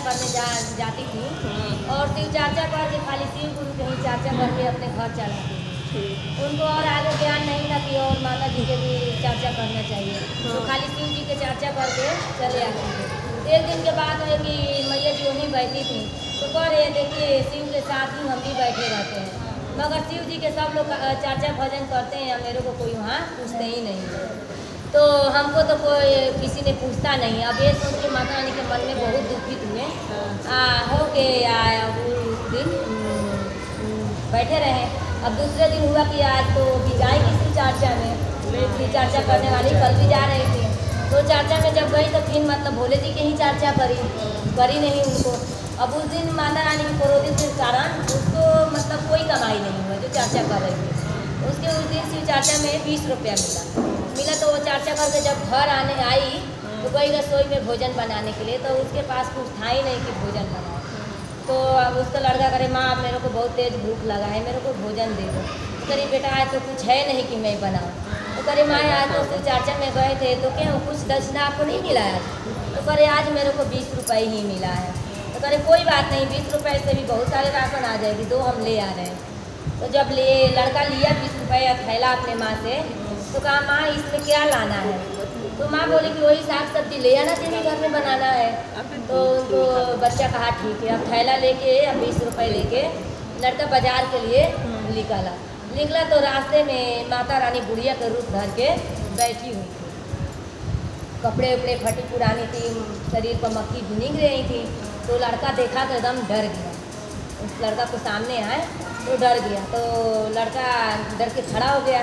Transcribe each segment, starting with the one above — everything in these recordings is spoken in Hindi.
करने जाती थी और शिव चर्चा करके खाली शिव गुरु के ही चर्चा करके अपने घर चलाती थी। उनको और आगे ज्ञान नहीं था कि और माता जी के भी चर्चा करना चाहिए, तो खाली शिव जी के चर्चा करके चले आते थे। एक दिन के बाद है कि मैया जी वहीं बैठी थी, तो कह रहे थे कि शिव के साथ ही हम भी बैठे रहते हैं, मगर शिव जी के सब लोग चर्चा भजन करते हैं, मेरे को कोई वहाँ पूछते ही नहीं है। तो हमको तो कोई किसी ने पूछता नहीं। अब ये सोच के माता रानी के मन में बहुत दुखित हुए हो के उस दिन बैठे रहे। अब दूसरे दिन हुआ कि आज तो भी जाए किसी चर्चा में, चर्चा करने वाली कल भी जा रही थी, तो चर्चा में जब गई तो फिर मतलब भोले जी की ही चर्चा करी नहीं उनको। अब उस दिन माता रानी की क्रोधित के कारण उसको मतलब कोई कमाई नहीं हुआ जो चर्चा कर रही थी। उसके उस दिन शिव चर्चा में 20 रुपया मिला। तो वो चर्चा करके जब घर आने आई तो गई रसोई में भोजन बनाने के लिए, तो उसके पास कुछ था ही नहीं कि भोजन बनाए। तो अब उसका लड़का करे, माँ अब मेरे को बहुत तेज़ भूख लगा है, मेरे को भोजन दे दो। तो करी बेटा आज तो कुछ है नहीं कि मैं बनाऊँ। तो करे माँ आज तो शिव चर्चा में गए थे तो क्या कुछ दक्षिणा आपको नहीं मिला है? तो करे आज मेरे को 20 रुपये ही मिला है। तो करे कोई बात नहीं, 20 रुपये से भी बहुत सारे राशन आ जाएगी, दो हम ले आ रहे हैं। तो जब लड़का लिया 20 रुपये थैला अपने माँ से, तो कहा माँ इसमें क्या लाना है? तो माँ बोली कि वही साग सब्जी ले आना, तेरे घर में बनाना है। तो बच्चा कहा ठीक है। अब थैला लेके अब 20 रुपये लेके लड़का बाजार के लिए निकला तो रास्ते में माता रानी बुढ़िया का रूप धर के बैठी हुई थी। कपड़े उपड़े फटी पुरानी थी, शरीर पर मक्खी भुनिक रही थी। तो लड़का देखा तो एकदम डर गया। उस लड़का को सामने आए तो डर गया, तो लड़का डर के खड़ा हो गया।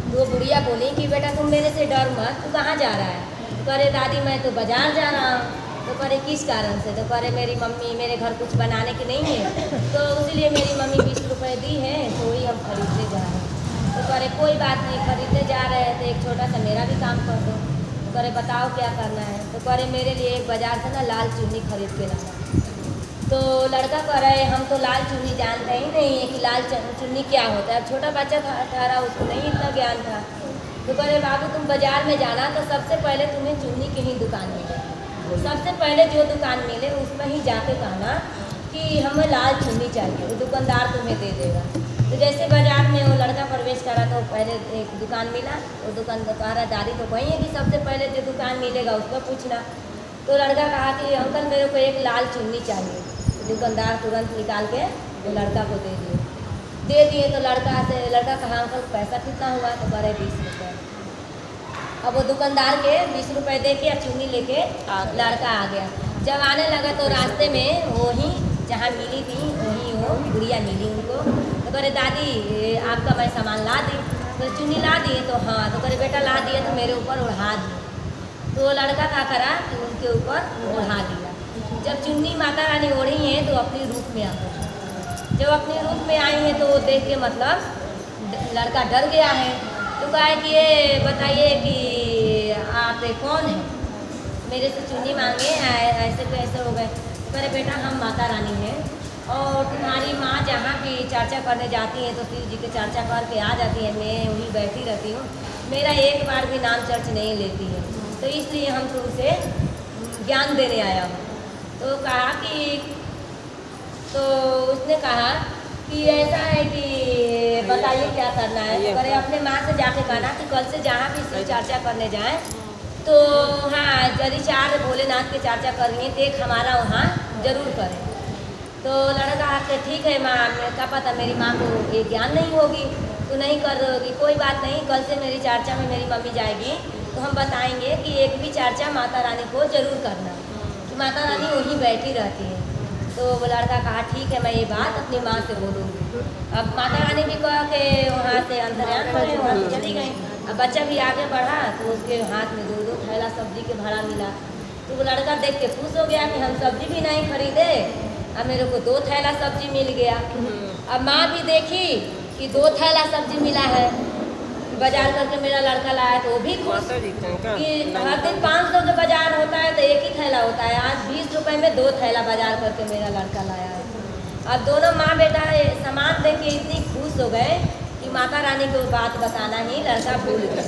तो बुढ़िया बोली कि बेटा तुम मेरे से डर मत, तू कहाँ जा रहा है? तो करे दादी मैं तो बाजार जा रहा हूँ। तो करे किस कारण से? तो करे मेरी मम्मी मेरे घर कुछ बनाने की नहीं है, तो इसीलिए मेरी मम्मी 20 रुपये दी है, तो वही हम खरीदने जा रहे हैं। तो करे कोई बात नहीं, खरीदने जा रहे हैं तो एक छोटा सा मेरा भी काम कर दो। तो करे बताओ क्या करना है? तो करे मेरे लिए एक बाजार से ना लाल चुन्नी खरीद के लाना। तो लड़का कह रहे हम तो लाल चुन्नी जानते ही नहीं है कि लाल चुन्नी क्या होता है। छोटा बच्चा था रहा, उसको नहीं इतना ज्ञान था। तो कह रहे बाबू तुम बाजार में जाना तो सबसे पहले तुम्हें चुन्नी की ही दुकान मिलेगी, सबसे पहले जो दुकान मिले उसमें ही जाके कहना कि हमें लाल चुन्नी चाहिए, वो दुकानदार तुम्हें दे देगा। तो जैसे बाजार में वो लड़का प्रवेश करा तो पहले एक दुकान मिला। वो दुकान कह रहा दादी तो वही है कि सबसे पहले जो दुकान मिलेगा उसको पूछना। तो लड़का कहा कि अंकल मेरे को एक लाल चुन्नी चाहिए। दुकानदार तुरंत निकाल के वो लड़का को दे दिए। तो लड़का कहा अंकल पैसा कितना हुआ? तो करे 20 रुपये। अब वो दुकानदार के 20 रुपये दे के चुन्नी लेके लड़का आ गया। जब आने लगा तो रास्ते में वहीं जहाँ मिली थी वहीं वो गुड़िया मिली उनको। तो करे दादी आपका मैं सामान ला दी। तो चुन्नी ला दी? तो हाँ। तो करे बेटा ला दिए तो मेरे ऊपर उड़ा दिए। तो लड़का क्या करा कि उनके ऊपर उड़ा दिया। जब चुन्नी माता रानी ओढ़ी है तो अपनी रूप में आ गई। जब अपने रूप में आई है तो वो देख के मतलब लड़का डर गया है। तो कहा कि ये बताइए कि आप कौन हैं, मेरे से चुन्नी मांगे ऐसे कैसे हो गए? तो कह रहे बेटा हम माता रानी हैं और तुम्हारी माँ जहाँ भी चर्चा करने जाती है तो शिव जी की चर्चा करके आ जाती है, मैं वहीं बैठी रहती हूँ, मेरा एक बार भी नाम चर्च नहीं लेती है, तो इसलिए हम तुमसे ज्ञान देने आया हूँ। तो कहा कि तो उसने कहा कि ऐसा है कि बताइए क्या करना है? तो करे अपने माँ से जाके कहना कि कल से जहाँ भी शिव चर्चा करने जाएं तो हाँ यदि 4 भोलेनाथ की चर्चा करनी है तो एक हमारा वहाँ जरूर करें। तो लड़का कि ठीक है माँ, क्या पता मेरी माँ को ये ज्ञान नहीं होगी तो नहीं कर होगी, कोई बात नहीं, कल से मेरी चर्चा में मेरी मम्मी जाएगी तो हम बताएंगे कि एक भी चर्चा माता रानी को जरूर करना, कि माता रानी वहीं बैठी रहती है। तो वो लड़का कहा ठीक है मैं ये बात अपनी माँ से बोलूँगी। अब माता रानी भी कहा कि वहाँ से अंतर्यान करे, वहाँ से चली गई। अब बच्चा भी आगे बढ़ा तो उसके हाथ में 2 थैला सब्जी के भाड़ा मिला। तो वो लड़का देख के खुश हो गया कि हम सब्जी भी नहीं खरीदे, अब मेरे को 2 थैला सब्जी मिल गया। अब माँ भी देखी कि 2 थैला सब्जी मिला है, बाजार करके मेरा लड़का लाया तो वो भी खुश कि हर दिन 500 का बाजार होता है तो एक ही थैला होता है, आज 20 रुपये में 2 थैला बाजार करके मेरा लड़का लाया है। अब दोनों माँ बेटा सामान देख के इतनी खुश हो गए कि माता रानी को बात बताना ही लड़का भूल गया।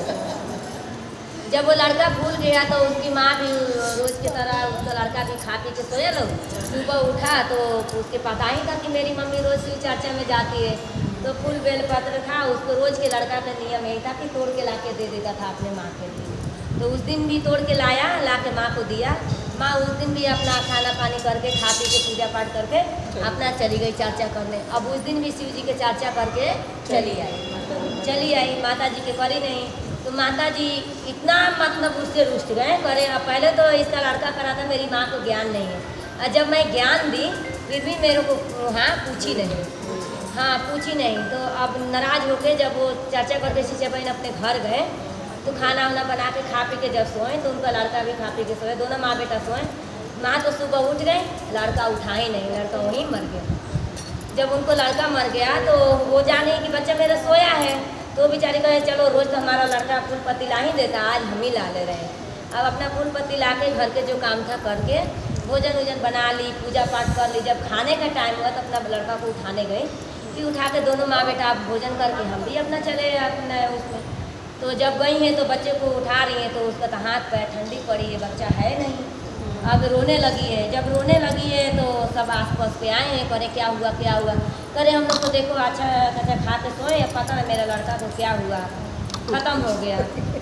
जब वो लड़का भूल गया तो उसकी माँ भी रोज़ की तरह उसका लड़का भी खा पी के सोया लो। सुबह उठा तो उसके पता ही था कि मेरी मम्मी रोज़ शिव चर्चा में जाती है। तो फूल बेलपत्र था, उसको रोज़ के लड़का का नियम यही था कि तोड़ के ला के दे देता था अपने माँ के लिए। तो उस दिन भी तोड़ के लाया, ला के माँ को दिया। माँ उस दिन भी अपना खाना पानी करके खा पी के पूजा पाठ करके अपना चली गई चर्चा करने। अब उस दिन भी शिव जी के चर्चा करके चली आई माता जी के करी नहीं। तो माता जी इतना मतलब उससे रुष्ट गए, करे अब पहले तो इसका लड़का करा था, मेरी माँ को ज्ञान नहीं है। और जब मैं ज्ञान दी फिर भी मेरे को पूछी नहीं। तो अब नाराज़ होके जब वो चर्चा करके शीशे बहन अपने घर गए तो खाना वाना बना के खा पी के जब सोए तो उनका लड़का भी खा पी के सोए, दोनों माँ बेटा सोए। माँ तो सुबह उठ गई, लड़का उठा ही नहीं, लड़का वहीं मर गया। जब उनको लड़का मर गया तो वो जाने कि बच्चा मेरा सोया है, तो बेचारी कहे चलो रोज़ तो हमारा लड़का फूल पत्ती ला ही देता, आज हम ही ला ले रहे हैं। अब अपना फूल पत्ती ला के घर के जो काम था करके भोजन वोजन बना ली, पूजा पाठ कर ली। जब खाने का टाइम हुआ तो अपना लड़का को उठाने गई कि उठा के दोनों माँ बेटा आप भोजन करके हम भी अपना चले अपना उसमें। तो जब गई हैं तो बच्चे को उठा रही हैं तो उसका तो हाथ पैर ठंडी पड़ी है, बच्चा है नहीं। अब रोने लगी है। जब रोने लगी है तो सब आस पास के आए हैं, करे क्या हुआ। करे हम लोग तो देखो अच्छा खा के सोए, पता है मेरा लड़का को क्या हुआ, ख़त्म हो गया।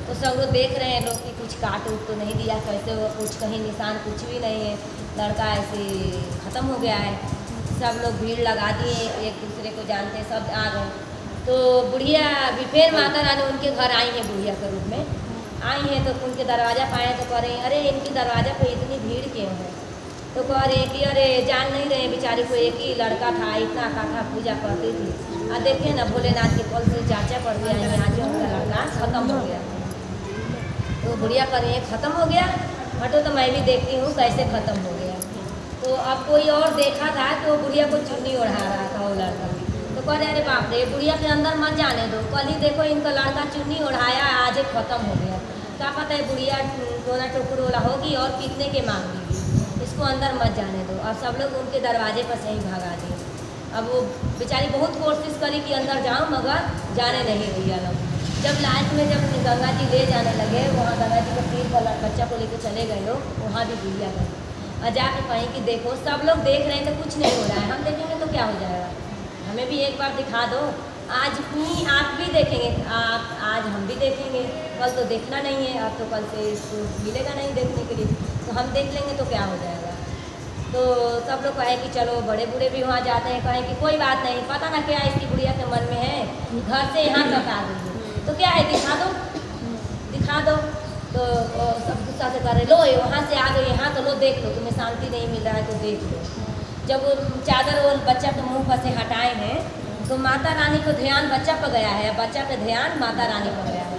तो सब लोग देख रहे हैं लोग कि कुछ काट उट तो नहीं दिया, कैसे हुआ, कुछ कहीं निशान कुछ भी नहीं है, लड़का ऐसे ख़त्म हो गया है। सब लोग भीड़ लगा दिए, एक दूसरे को जानते सब आ गए। तो बुढ़िया भी फिर माता रानी उनके घर आई हैं, बुढ़िया के रूप में आई हैं। तो उनके दरवाज़ा पाए तो कह रहे हैं अरे इनकी दरवाज़ा पे इतनी भीड़ क्यों है। तो कह रहे कि अरे जान नहीं रहे बेचारी को एक ही लड़का था, इतना काठा पूजा करती थी। और देखे ना भोलेनाथ के कल से चाचा पड़ गया है, आज उनका लड़का ख़त्म हो गया। तो बुढ़िया कर रही है ख़त्म हो गया, हटो तो मैं भी देखती हूँ कैसे ख़त्म हो गया। तो अब कोई और देखा था तो बुढ़िया को चुन्नी ओढ़ा रहा था वो लड़का। तो कह रहे अरे बाप रे, बुढ़िया के अंदर मत जाने दो, कल ही देखो इनका लड़का चुन्नी ओढ़ाया, आज एक ख़त्म हो गया। क्या पता है बुढ़िया टोना टोकरो वाला होगी और कितने के मांगेगी, इसको अंदर मत जाने दो। और सब लोग उनके दरवाजे पर से ही भगा दिए। अब वो बेचारी बहुत कोशिश करी कि अंदर जाऊँ मगर जाने नहीं दिया लोग। जब लास्ट में जब गंगा जी ले जाने लगे, वहाँ गंगा जी के तीर पर बच्चा को लेकर चले गए लोग, वहाँ भी बुढ़िया गए और जाके कहीं कि देखो सब लोग देख रहे हैं तो कुछ नहीं हो रहा है, हम देखेंगे तो क्या हो जाएगा, हमें भी एक बार दिखा दो। आज ही आप भी देखेंगे, आज हम भी देखेंगे, कल तो देखना नहीं है, अब तो कल से इसको मिलेगा नहीं देखने के लिए, तो हम देख लेंगे तो क्या हो जाएगा। तो सब लोग कहे कि चलो, बड़े बूढ़े भी वहाँ जाते हैं, कहें कि कोई बात नहीं, पता ना क्या इसकी बुढ़िया के मन में है, घर से यहाँ तक आ गई है तो क्या है, दिखा दो। तो सब गुस्सा से कर रहे, लो वहाँ से आ गई यहाँ तो लो देख लो, तुम्हें शांति नहीं मिल रहा है तो देख लो। जब वो चादर वो बच्चा के मुंह पर से हटाए हैं तो माता रानी को ध्यान बच्चा पर गया है, बच्चा का ध्यान माता रानी पर गया है।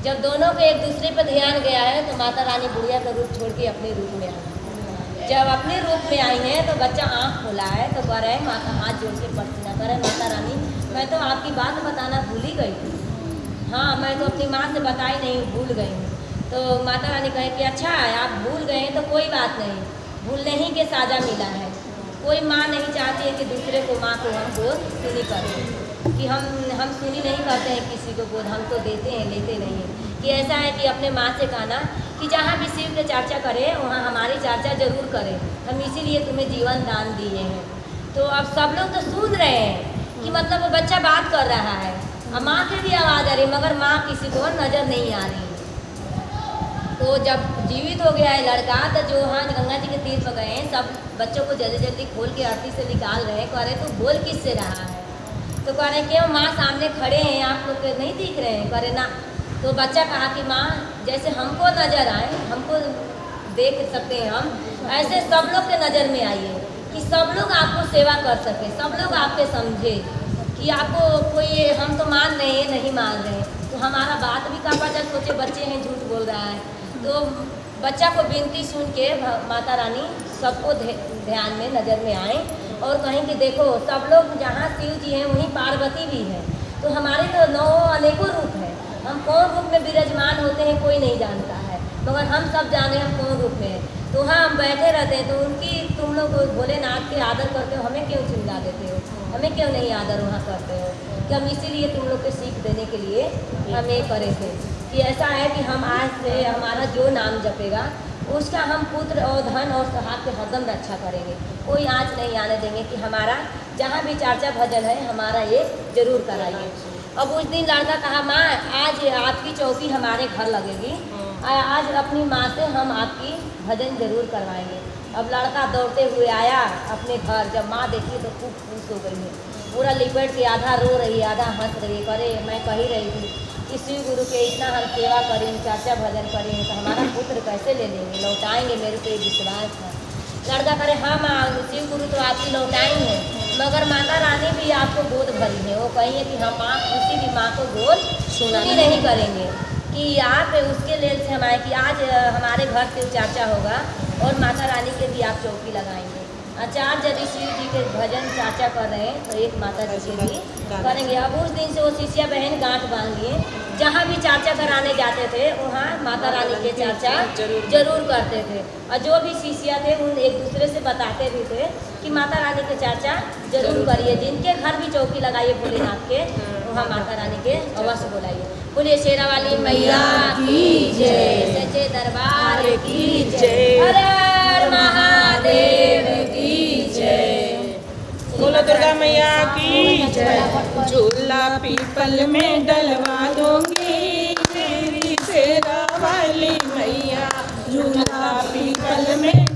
जब दोनों के एक दूसरे पर ध्यान गया है तो माता रानी बुढ़िया का रूप छोड़ के अपने रूप में आई। जब अपने रूप में आई है तो बच्चा आँख खोला है तो कह रहे माता, हाथ जोड़ के प्रार्थना करे, माता रानी मैं तो आपकी बात बताना भूल ही गई थी, हाँ मैं तो अपनी माँ से बताई नहीं, भूल गई हूँ। तो माता रानी कहे कि अच्छा आप भूल गए हैं तो कोई बात नहीं, भूलने ही के साजा मिला है। कोई माँ नहीं चाहती है कि दूसरे को माँ को हम गोद सुनी करें, कि हम सुनी नहीं करते हैं किसी को गोद, हम तो देते हैं लेते नहीं हैं। कि ऐसा है कि अपने माँ से कहना कि जहाँ भी शिव के चर्चा करे वहाँ हमारी चर्चा जरूर करें, हम इसीलिए तुम्हें जीवन दान दिए हैं। तो अब सब लोग तो सुन रहे हैं कि मतलब वो बच्चा बात कर रहा है और माँ की भी आवाज़ आ रही, मगर माँ किसी को नज़र नहीं आ रही। तो जब जीवित हो गया है लड़का तो जो वहाँ गंगा जी के तीर पर गए हैं, सब बच्चों को जल्दी जल्दी खोल के आरती से निकाल रहे हैं। कह रहे तो बोल किससे रहा है, तो कह रहे क्यों माँ सामने खड़े हैं, आप लोग नहीं दिख रहे हैं, कह रहे ना। तो बच्चा कहा कि माँ जैसे हमको नज़र आए, हमको देख सकते हैं हम, ऐसे सब लोग के नज़र में आइए कि सब लोग आपको सेवा कर सके, सब लोग आपके समझे कि आपको कोई हम तो मान रहे हैं नहीं मान रहे हैं, तो हमारा बात भी का पता सोचे बच्चे हैं झूठ बोल रहा है। तो बच्चा को विनती सुन के माता रानी सबको ध्यान में नज़र में आए और कहें कि देखो सब लोग जहाँ शिव जी हैं वहीं पार्वती भी है, तो हमारे तो 9 अनेकों रूप हैं, हम कौन रूप में विराजमान होते हैं कोई नहीं जानता है, मगर हम सब जाने हम कौन रूप में हैं। तो वहाँ हम बैठे रहते हैं तो उनकी तुम लोग भोलेनाथ के आदर करते हो, हमें क्यों चिंता देते हो, हमें क्यों नहीं आदर वहाँ करते हो, कि हम इसीलिए तुम लोग को सीख देने के लिए हम ये करे थे कि कि ऐसा है कि हम आज से हमारा जो नाम जपेगा उसका हम पुत्र और धन और सहाग के हरदम रक्षा करेंगे। कोई आँच नहीं आने देंगे कि हमारा जहाँ भी चर्चा भजन है हमारा ये जरूर कराइए। अब उस दिन लड़का कहा माँ आज आपकी चौकी हमारे घर लगेगी, आज अपनी माँ से हम आपकी भजन जरूर करवाएंगे। अब लड़का दौड़ते हुए आया अपने घर, जब माँ देखी तो खूब खुश हो गई है, पूरा लिपट के आधा रो रही आधा हंस रही। करे मैं कह ही रही थी कि शिव गुरु के इतना हम सेवा करें चर्चा भजन करें तो हमारा पुत्र कैसे ले लेंगे, लौटाएंगे, मेरे पे विश्वास था। लड़का करे हाँ माँ शिव गुरु तो आपकी लौटाएंगे, मगर माता रानी भी आपको गोद भरी है। वो कही है कि हम माँ किसी भी माँ को गोद सुनी नहीं करेंगे कि आप उसके लेल से हम आए कि आज हमारे घर शिव चर्चा होगा और माता रानी के भी आप चौकी लगाएंगे। आचार्य यदि शिव जी के भजन चर्चा कर रहे हैं तो एक माता जी के भी करेंगे। अब उस दिन से वो शिष्या बहन गांठ बांध लिए, जहाँ भी चर्चा कराने जाते थे वहाँ माता रानी के चर्चा जरूर करते थे। और जो भी शिष्या थे उन एक दूसरे से बताते भी थे कि माता रानी के चर्चा जरूर करिए, जिनके घर भी चौकी लगाइए भोलेनाथ के वहाँ माता रानी के अवश्य बुलाइए। बोलिए शेरा वाली मैया की जय, सच्चे दरबार की जय, हर हर महादेव की जय, बोलो दुर्गा मैया की जय। झूला पीपल में डलवा दूंगी मेरी शेरा वाली मैया, झूला पीपल में